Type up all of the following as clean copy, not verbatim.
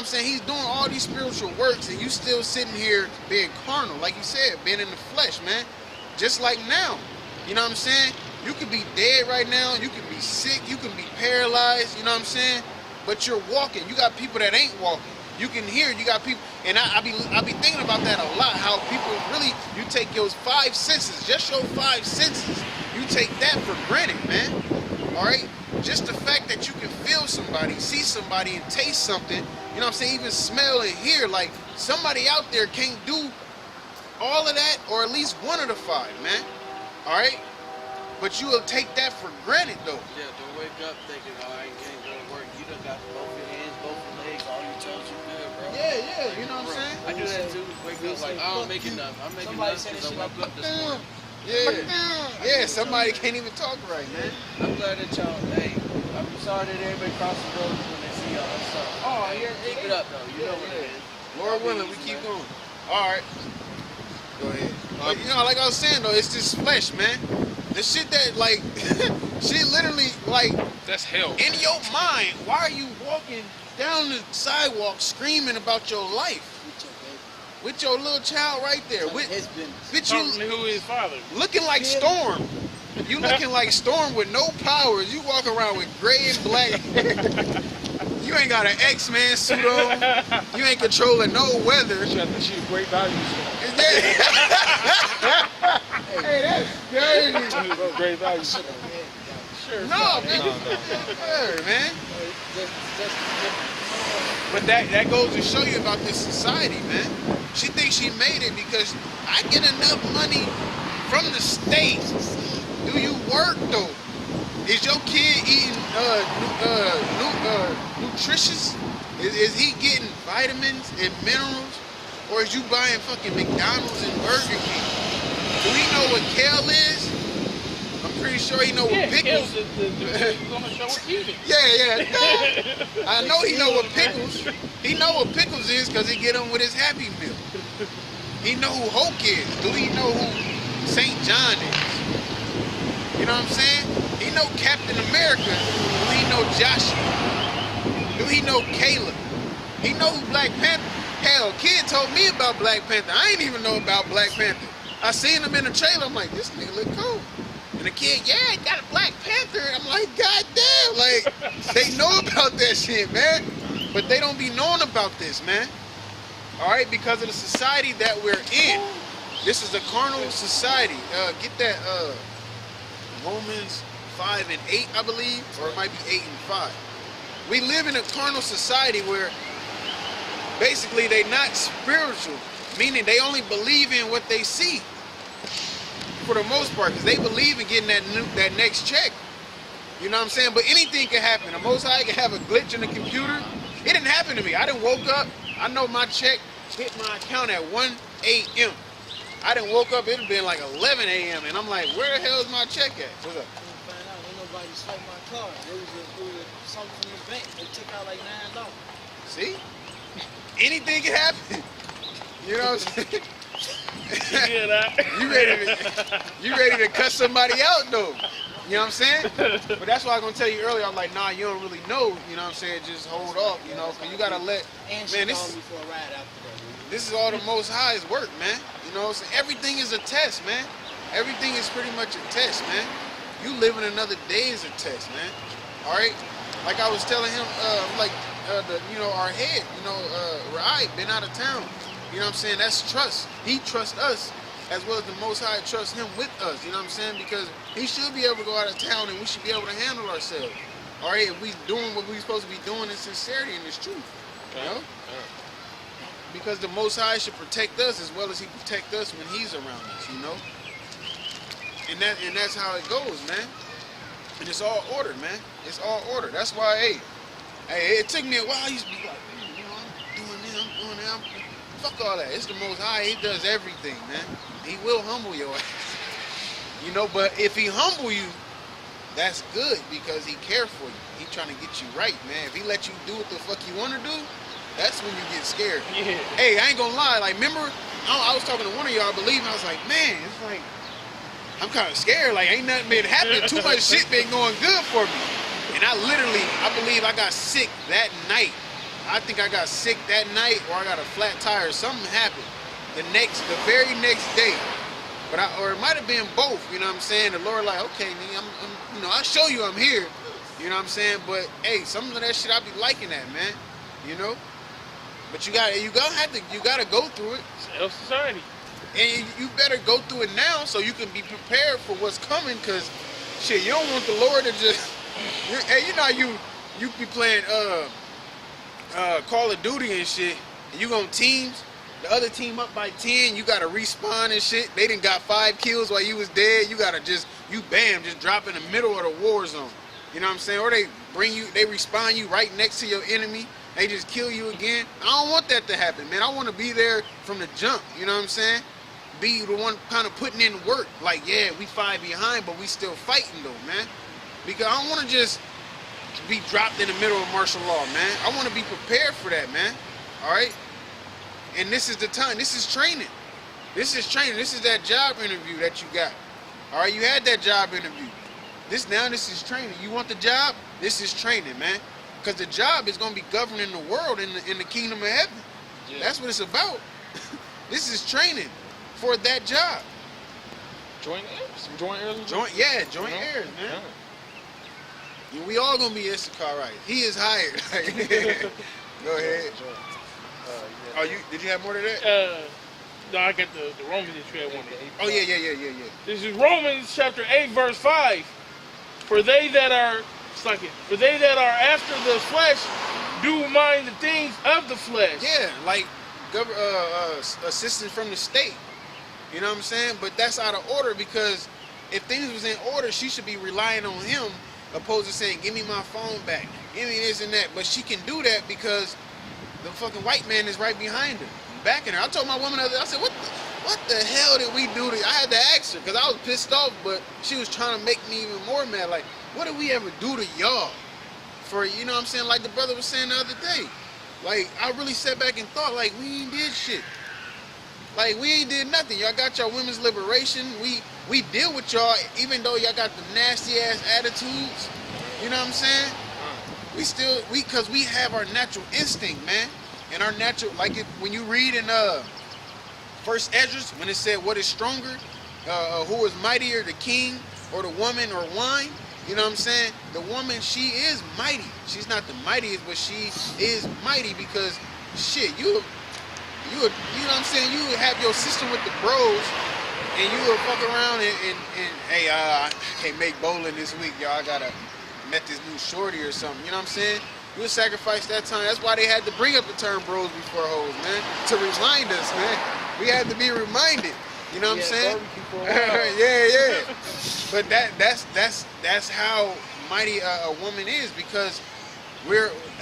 I'm saying? He's doing all these spiritual works, and you still sitting here being carnal, like you said, being in the flesh, man. Just like now, you know what I'm saying? You could be dead right now. You could be sick. You can be paralyzed. You know what I'm saying? But you're walking. You got people that ain't walking. You can hear. You got people, and I be thinking about that a lot. How people really, you take your 5 senses, just your 5 senses. You take that for granted, man. All right. Just the fact that you can feel somebody, see somebody, and taste something. You know what I'm saying? Even smell and hear. Like somebody out there can't do all of that, or at least one of the 5, man. All right. But you will take that for granted, though. Yeah, don't wake up thinking, oh, I can't go to work. You done got both your hands, both your legs, all your toes, you good, bro. Yeah, you know what I'm saying? I do that too. Wake up like, I don't make enough. I'm making enough because I woke up this morning. Yeah, somebody can't even talk right, man. I'm glad that y'all, hey, I'm sorry that everybody crosses the road when they see y'all. I'm sorry. Oh, yeah. Keep it up, though. You know what it is. Lord willing, we keep going. All right. Go ahead. But, you know, like I was saying, though, it's this flesh, man. The shit that, like, she literally, like, that's hell. In your mind, why are you walking down the sidewalk screaming about your life? With your little child right there. With you, who is father? Looking like Storm. You looking like Storm with no powers. You walk around with gray and black hair. You ain't got an X-Man suit on. You ain't controlling no weather. She a great value store. Hey, that's crazy. Great value store. Sure. No, man. Sure, man. But that goes to show you about this society, man. She thinks she made it because I get enough money from the state. Do you work though? Is your kid eating nutritious? Is he getting vitamins and minerals? Or is you buying fucking McDonald's and Burger King? Do he know what kale is? I'm pretty sure he know what pickles. Kale's on the show with Cuban. Yeah. I know he know what pickles. He know what pickles is because he get them with his Happy Meal. He know who Hulk is. Do he know who St. John is? You know what I'm saying? He know Captain America. Do he know Joshua? Do he know Caleb? He know who Black Panther. Hell, kid told me about Black Panther. I ain't even know about Black Panther. I seen him in the trailer. I'm like, this nigga look cool. And the kid, yeah, he got a Black Panther. I'm like, God damn. Like, they know about that shit, man. But they don't be knowing about this, man. All right, because of the society that we're in. This is a carnal society. Get that Romans 5 and 8, I believe, or it might be 8 and 5. We live in a carnal society where basically they not spiritual, meaning they only believe in what they see for the most part, because they believe in getting that next check. You know what I'm saying? But anything can happen. The Most High can have a glitch in the computer. It didn't happen to me. I done woke up. I know my check hit my account at 1 a.m. I done woke up. It had been like 11 a.m. And I'm like, where the hell is my check at? What's up? Find out ain't nobody swiped my card. It was something from the bank. They took out like $9. See? Anything can happen. You know what I'm saying? You ready to cut somebody out though. You know what I'm saying? But that's why I was gonna tell you earlier. I'm like, nah, you don't really know. You know what I'm saying? Just hold off. You know, cause you gotta let. And she man, called me for a ride after that. This is all the Most High's work, man. You know, so everything is a test, man. Everything is pretty much a test, man. You living another day is a test, man. All right. Like I was telling him, our head, Rai been out of town. You know what I'm saying? That's trust. He trusts us as well as the Most High trusts him with us. You know what I'm saying? Because he should be able to go out of town and we should be able to handle ourselves. All right, if we doing what we supposed to be doing in sincerity and it's truth. You know? Because the Most High should protect us as well as he protect us when he's around us, you know? And that's how it goes, man. And it's all order, man. It's all order. That's why, hey, it took me a while. I used to be like, I'm doing this, I'm doing that. Fuck all that. It's the Most High. He does everything, man. He will humble your ass. You know, but if he humble you, that's good because he cares for you. He trying to get you right, man. If he let you do what the fuck you want to do, that's when you get scared. Yeah. Hey, I ain't gonna lie. Like, remember, I was talking to one of y'all, I believe, and I was like, man, it's like, I'm kind of scared. Like, ain't nothing been happening. Too much shit been going good for me. And I believe I got sick that night. I think I got sick that night, or I got a flat tire. Something happened the very next day. But or it might have been both. You know what I'm saying? The Lord like, okay, nigga, I'm I'll show you I'm here. You know what I'm saying? But hey, some of that shit I be liking that, man. You know. But you gotta go through it. Self society. And you better go through it now so you can be prepared for what's coming. Cause shit, you don't want the Lord to just. Hey, you know you be playing Call of Duty and shit, and you on teams. The other team up by 10, you gotta respawn and shit. They done got 5 kills while you was dead. You gotta just drop in the middle of the war zone. You know what I'm saying? Or they respawn you right next to your enemy. They just kill you again. I don't want that to happen, man. I want to be there from the jump. You know what I'm saying? Be the one kind of putting in work. Like, yeah, we 5 behind, but we still fighting though, man. Because I don't want to just be dropped in the middle of martial law, man. I want to be prepared for that, man. All right? And this is the time. This is training. This is training. This is that job interview that you got. All right? You had that job interview. This is training. You want the job? This is training, man. Because the job is going to be governing the world in the kingdom of heaven. Yeah. That's what it's about. This is training for that job. Joint heirs? Joint heirs? Joint heirs, man. Yeah, we all going to be Issachar, right? He is hired. Go ahead. Oh, did you have more to that? No, I got the Romans that you had one. Oh, yeah. This is Romans chapter 8, verse 5. For they that are after the flesh do mind the things of the flesh. Yeah, like assistance from the state. You know what I'm saying? But that's out of order, because if things was in order, she should be relying on him, opposed to saying, give me my phone back, give me this and that. But she can do that because the fucking white man is right behind her, backing her. I told my woman the other day, I said, what the hell did we do to you? I had to ask her because I was pissed off, but she was trying to make me even more mad. Like, what did we ever do to y'all? For, you know what I'm saying? Like the brother was saying the other day. Like, I really sat back and thought, like, we ain't did shit. Like, we ain't did nothing. Y'all got your women's liberation. We deal with y'all, even though y'all got the nasty ass attitudes. You know what I'm saying? Because we have our natural instinct, man. And our natural, like when you read in First Esdras, when it said what is stronger, who is mightier, the king or the woman or wine? You know what I'm saying? The woman, she is mighty. She's not the mightiest, but she is mighty because, shit, you know what I'm saying? You would have your sister with the bros, and you would fuck around and hey, I can't make bowling this week, y'all. I gotta met this new shorty or something. You know what I'm saying? You would sacrifice that time. That's why they had to bring up the term bros before hoes, man. To remind us, man. We had to be reminded. You know what I'm saying? Yeah. But that's how mighty a woman is, because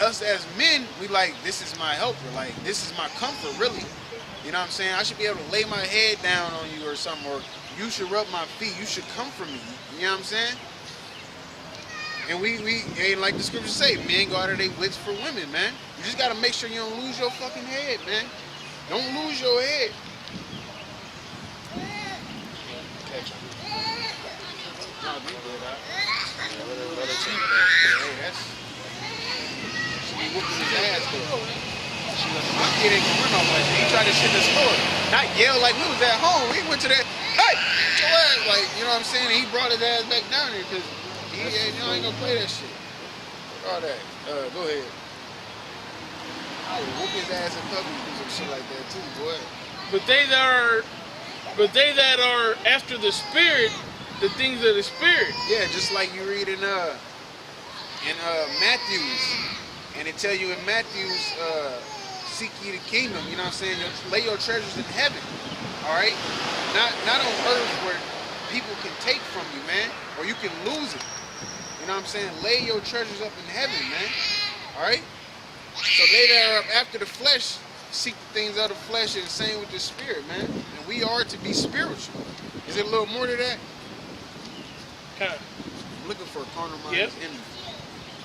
us as men, we like, this is my helper. Like, this is my comfort, really. You know what I'm saying? I should be able to lay my head down on you or something, or you should rub my feet. You should comfort me. You know what I'm saying? And we ain't like the scriptures say, men go out of their wits for women, man. You just gotta make sure you don't lose your fucking head, man. Don't lose your head. No, you good, huh? Hey, she be whooping his ass, though. My kid ain't gonna run off like that. He tried to shit in the store. Not yell like we was at home. We went to that, hey, get your ass, like, you know what I'm saying? And he brought his ass back down here because he ain't gonna play that shit. All that. Go ahead. I would whoop his ass in public and do some shit like that too, boy. But they that are after the spirit, the things of the spirit. Yeah, just like you read in Matthews, and it tell you in Matthews, seek ye the kingdom. You know what I'm saying? Lay your treasures in heaven. All right, not on earth where people can take from you, man, or you can lose it. You know what I'm saying? Lay your treasures up in heaven, man. All right. So they that are up after the flesh seek the things of the flesh, and the same with the spirit, man. And we are to be spiritual. Is there a little more to that? Huh. I'm looking for a carnal mind. Yep.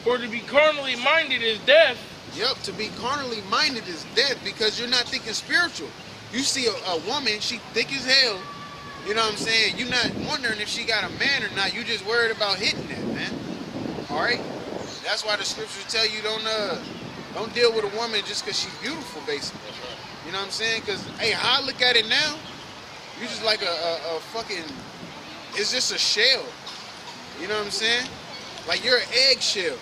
For to be carnally minded is death. Yep, to be carnally minded is death, because you're not thinking spiritual. You see a woman, she thick as hell. You know what I'm saying? You're not wondering if she got a man or not. You just worried about hitting that, man. All right? That's why the scriptures tell you Don't deal with a woman just because she's beautiful, basically. That's right. You know what I'm saying? Because, hey, how I look at it now, you just like a fucking, it's just a shell. You know what I'm saying? Like you're an eggshell.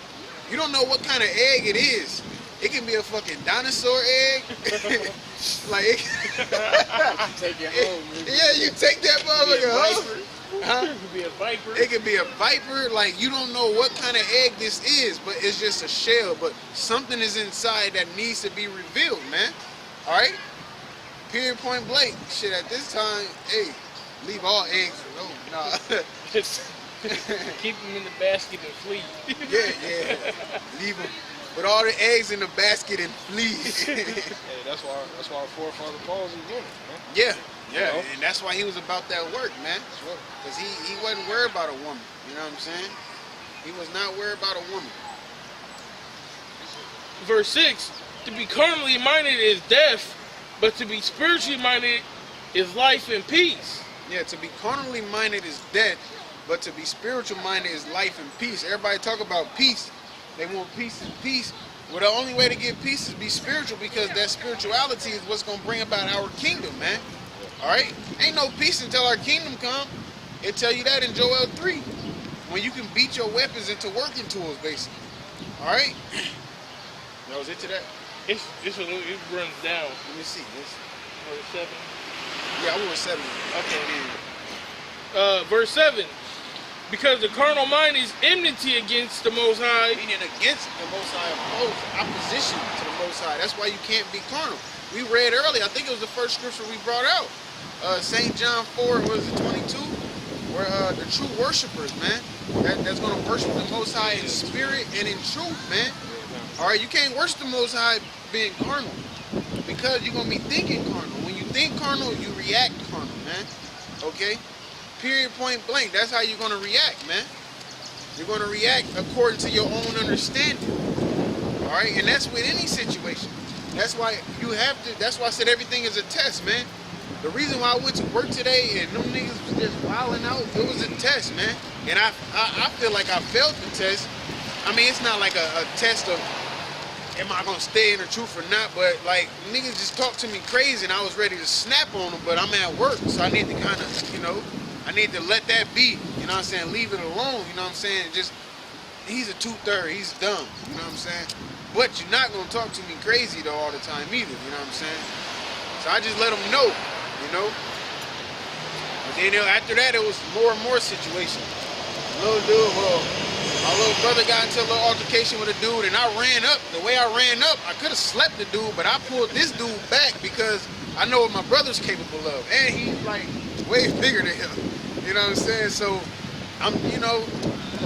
You don't know what kind of egg it is. It can be a fucking dinosaur egg. Like, Take it home. yeah, you take that motherfucker home. Huh? It could be a viper. It could be a viper. Like, you don't know what kind of egg this is, but it's just a shell. But something is inside that needs to be revealed, man. All right? Period, point blank. Shit, at this time, hey, leave all eggs alone. Nah. Keep them in the basket and flee. Yeah. Leave them. Put all the eggs in the basket and flee. Hey, that's why our forefather calls his woman, man. Yeah. You know? And that's why he was about that work, man. That's right. Because he wasn't worried about a woman. You know what I'm saying? He was not worried about a woman. Verse 6, to be carnally minded is death, but to be spiritually minded is life and peace. Yeah, to be carnally minded is death, but to be spiritual minded is life and peace. Everybody talk about peace. They want peace and peace. Well, the only way to get peace is be spiritual, because that spirituality is what's going to bring about our kingdom, man. All right? Ain't no peace until our kingdom come. It tell you that in Joel 3. When you can beat your weapons into working tools, basically. All right? That was it to that? It runs down. Let me see. Verse 7. Yeah, I went 7. Okay. Verse 7. Because the carnal mind is enmity against the Most High. Meaning against the Most High, opposition to the Most High. That's why you can't be carnal. We read earlier, I think it was the first scripture we brought out. St. John 4, was it 22? Where the true worshipers, man, that's going to worship the Most High in spirit and in truth, man. All right, you can't worship the Most High being carnal, because you're going to be thinking carnal. When you think carnal, you react carnal, man. Okay? Period, point blank. That's how you're going to react, man. You're going to react according to your own understanding. All right? And that's with any situation. That's why you have to, that's why I said everything is a test, man. The reason why I went to work today and them niggas was just wilding out, it was a test, man. And I feel like I failed the test. I mean, it's not like a test of, am I going to stay in the truth or not? But, like, niggas just talked to me crazy and I was ready to snap on them, but I'm at work. So I need to kind of, you know, I need to let that be. You know what I'm saying? Leave it alone. You know what I'm saying? Just, he's a 2/3. He's dumb. You know what I'm saying? But you're not going to talk to me crazy, though, all the time either. You know what I'm saying? So I just let them know, you know? But then after that, it was more and more situations. Little dude, my little brother got into a little altercation with a dude, and I ran up. The way I ran up, I could have slept the dude, but I pulled this dude back because I know what my brother's capable of. And he's, like, way bigger than him. You know what I'm saying? So, you know,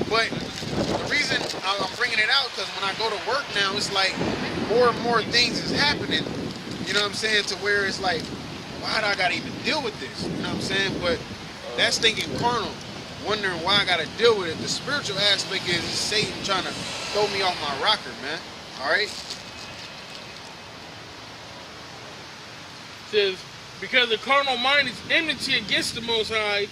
but the reason I'm bringing it out, because when I go to work now, it's like more and more things is happening. You know what I'm saying? To where it's like, why do I got to even deal with this? You know what I'm saying? But that's thinking carnal, wondering why I got to deal with it. The spiritual aspect is Satan trying to throw me off my rocker, man. All right? It says, because the carnal mind is enmity against the Most High,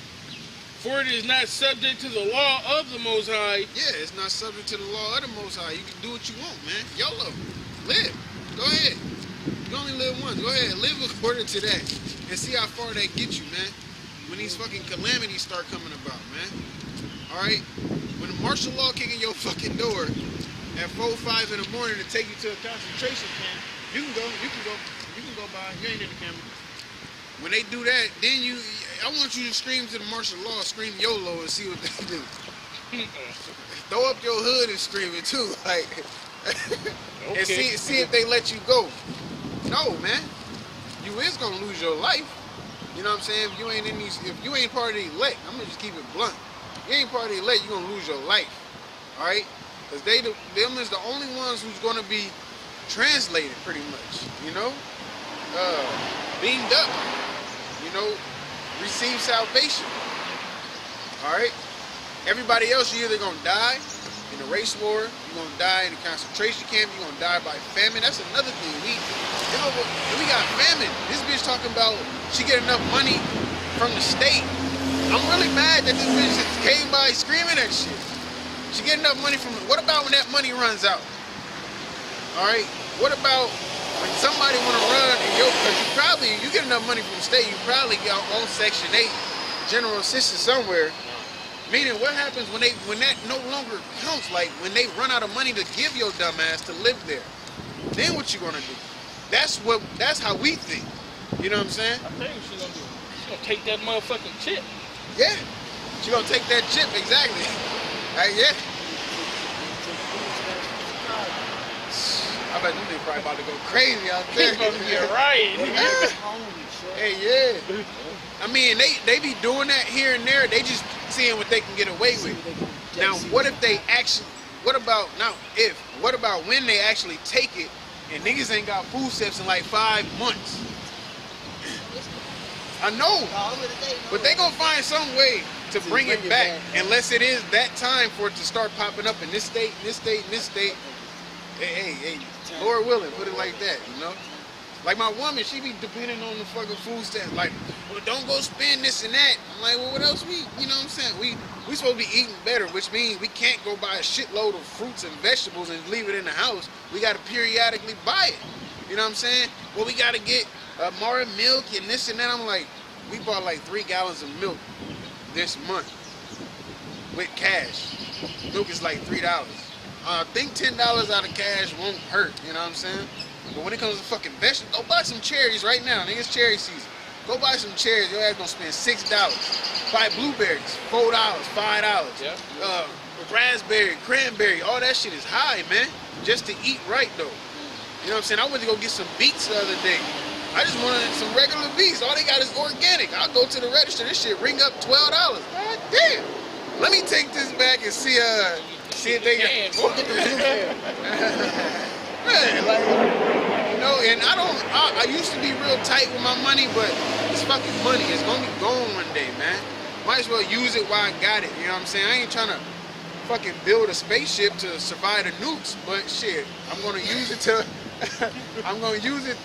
for it is not subject to the law of the Most High. Yeah, it's not subject to the law of the Most High. You can do what you want, man. YOLO. Live. Go ahead. You only live once. Go ahead. Live according to that. And see how far that gets you, man. When these fucking calamities start coming about, man. Alright? When the martial law kick in your fucking door at 4, 5 in the morning to take you to a concentration camp, you can go by. You ain't in the camera. When they do that, then I want you to scream to the martial law, scream YOLO and see what they do. Throw up your hood and scream it too, like, Okay. and see if they let you go. No, man, you is gonna lose your life. You know what I'm saying? If you ain't part of the elect, I'm gonna just keep it blunt. You ain't part of the elect, you're gonna lose your life. All right? Because them is the only ones who's gonna be translated, pretty much. You know, beamed up. You know, receive salvation. All right? Everybody else, you're either going to die in a race war, you're going to die in a concentration camp, you're going to die by famine. That's another thing. We got famine. This bitch talking about she get enough money from the state. I'm really mad that this bitch just came by screaming that shit. She get enough money from, what about when that money runs out? All right. What about when somebody want to run and because you get enough money from the state, you probably got on Section 8 general assistance somewhere. Meaning, what happens when that no longer counts? Like when they run out of money to give your dumb ass to live there, then what you gonna do? That's how we think. You know what I'm saying? I tell you what she's gonna do. She's gonna take that motherfucking chip. Yeah. She gonna take that chip, exactly. Yeah. I bet them niggas probably about to go crazy out there. It's gonna be a riot. Hey, yeah. I mean, they be doing that here and there. They just seeing what they can get away with. Now, what about when they actually take it and niggas ain't got food stamps in like 5 months? I know, but they gonna find some way to bring it back, unless it is that time for it to start popping up in this state, this state, and this state. Hey, Lord willing, put it like that, you know? Like my woman, she be depending on the fucking food stamps. Like, well, don't go spend this and that. I'm like, well, what else you know what I'm saying? We supposed to be eating better, which means we can't go buy a shitload of fruits and vegetables and leave it in the house. We got to periodically buy it. You know what I'm saying? Well, we got to get more milk and this and that. I'm like, we bought like 3 gallons of milk this month with cash. Milk is like $3. I think $10 out of cash won't hurt. You know what I'm saying? But when it comes to fucking vegetables, go buy some cherries right now. Nigga, it's cherry season. Go buy some cherries. Your ass gonna spend $6. Buy blueberries, $4, $5. Yeah. Raspberry, cranberry, all that shit is high, man. Just to eat right though. You know what I'm saying? I went to go get some beets the other day. I just wanted some regular beets. All they got is organic. I'll go to the register. This shit ring up $12. God damn. Let me take this back and see if they can. Man, like, you know, and I used to be real tight with my money, but it's fucking money. It's gonna be gone one day, man. Might as well use it while I got it. You know what I'm saying? I ain't trying to fucking build a spaceship to survive the nukes, but shit, I'm gonna use it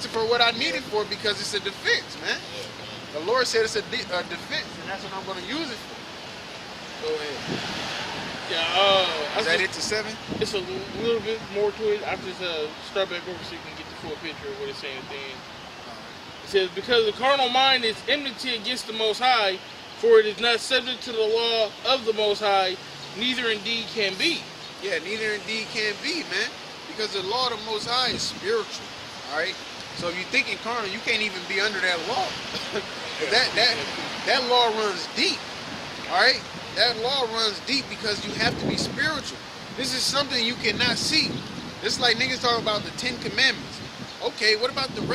for what I need it for, because it's a defense, man. The Lord said it's a defense, and that's what I'm gonna use it for. Go ahead. Yeah, Is that it to 7? It's a little bit more to it. I'll just start back over so you can get the full picture of what it's saying at the end. It says, because the carnal mind is enmity against the Most High, for it is not subject to the law of the Most High, neither indeed can be. Yeah, neither indeed can be, man. Because the law of the Most High is spiritual, all right? So if you're thinking carnal, you can't even be under that law. that law runs deep, all right? That law runs deep because you have to be spiritual. This is something you cannot see. It's like niggas talking about the 10 Commandments. Okay, what about the